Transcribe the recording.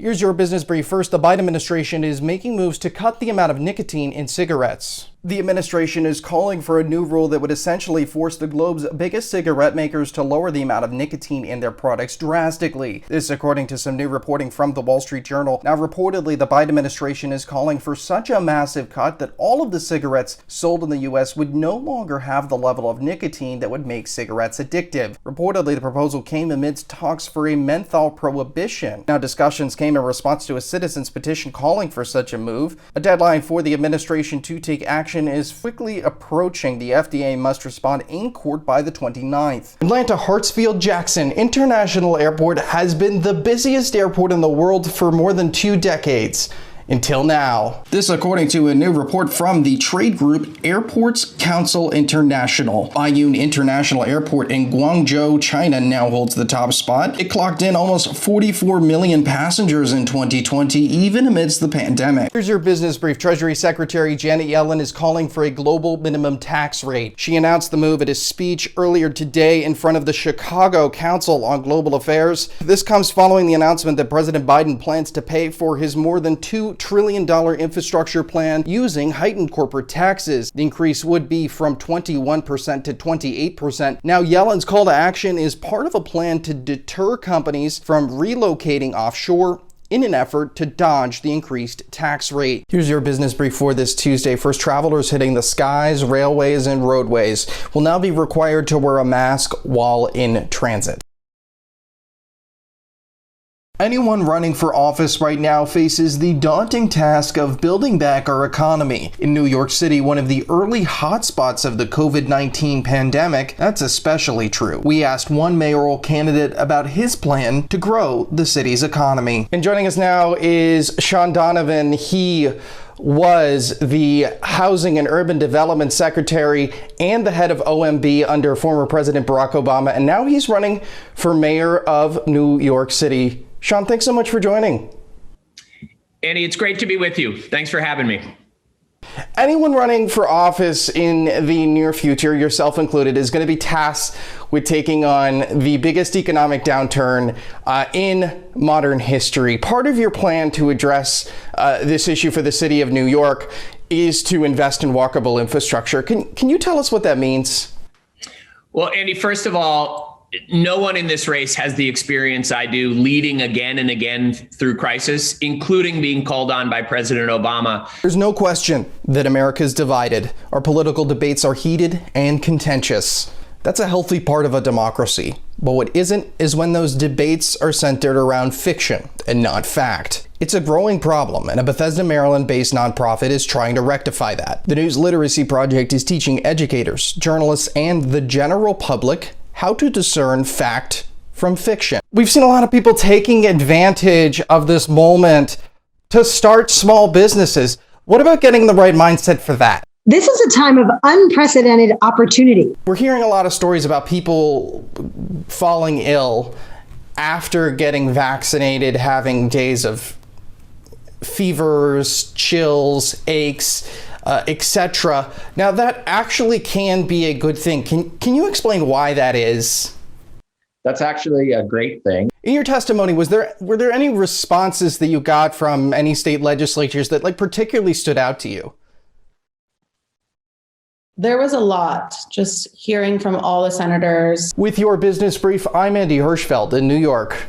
Here's your business brief. First, the Biden administration is making moves to cut the amount of nicotine in cigarettes. The administration is calling for a new rule that would essentially force the globe's biggest cigarette makers to lower the amount of nicotine in their products drastically. This, according to some new reporting from the Wall Street Journal. Now, reportedly, the Biden administration is calling for such a massive cut that all of the cigarettes sold in the U.S. would no longer have the level of nicotine that would make cigarettes addictive. Reportedly, the proposal came amidst talks for a menthol prohibition. Now, discussions came in response to a citizen's petition calling for such a move. A deadline for the administration to take action is quickly approaching. The FDA must respond in court by the 29th. Atlanta Hartsfield-Jackson International Airport has been the busiest airport in the world for more than 2 decades. Until now. This according to a new report from the trade group Airports Council International. Baiyun International Airport in Guangzhou, China now holds the top spot. It clocked in almost 44 million passengers in 2020, even amidst the pandemic. Here's your business brief. Treasury Secretary Janet Yellen is calling for a global minimum tax rate. She announced the move at a speech earlier today in front of the Chicago Council on Global Affairs. This comes following the announcement that President Biden plans to pay for his more than $2 trillion infrastructure plan using heightened corporate taxes. The increase would be from 21% to 28%. Now, Yellen's call to action is part of a plan to deter companies from relocating offshore in an effort to dodge the increased tax rate. Here's your business brief for this Tuesday. First, travelers hitting the skies, railways, and roadways will now be required to wear a mask while in transit. Anyone running for office right now faces the daunting task of building back our economy. In New York City, one of the early hotspots of the COVID-19 pandemic, that's especially true. We asked one mayoral candidate about his plan to grow the city's economy. And joining us now is Sean Donovan. He was the Housing and Urban Development Secretary and the head of OMB under former President Barack Obama, and now he's running for mayor of New York City. Sean, thanks so much for joining. Andy, it's great to be with you. Thanks for having me. Anyone running for office in the near future, yourself included, is going to be tasked with taking on the biggest economic downturn in modern history. Part of your plan to address this issue for the city of New York is to invest in walkable infrastructure. Can you tell us what that means? Well, Andy, first of all, no one in this race has the experience I do leading again and again through crisis, including being called on by President Obama. There's no question that America is divided. Our political debates are heated and contentious. That's a healthy part of a democracy. But what isn't is when those debates are centered around fiction and not fact. It's a growing problem, and a Bethesda, Maryland-based nonprofit is trying to rectify that. The News Literacy Project is teaching educators, journalists, and the general public how to discern fact from fiction. We've seen a lot of people taking advantage of this moment to start small businesses. What about getting the right mindset for that? This is a time of unprecedented opportunity. We're hearing a lot of stories about people falling ill after getting vaccinated, having days of fevers, chills, aches, etc. Now, that actually can be a good thing. Can you explain why that is? That's actually a great thing. In your testimony, were there any responses that you got from any state legislatures that particularly stood out to you? There was a lot, just hearing from all the senators. With your business brief, I'm Andy Hirschfeld in New York.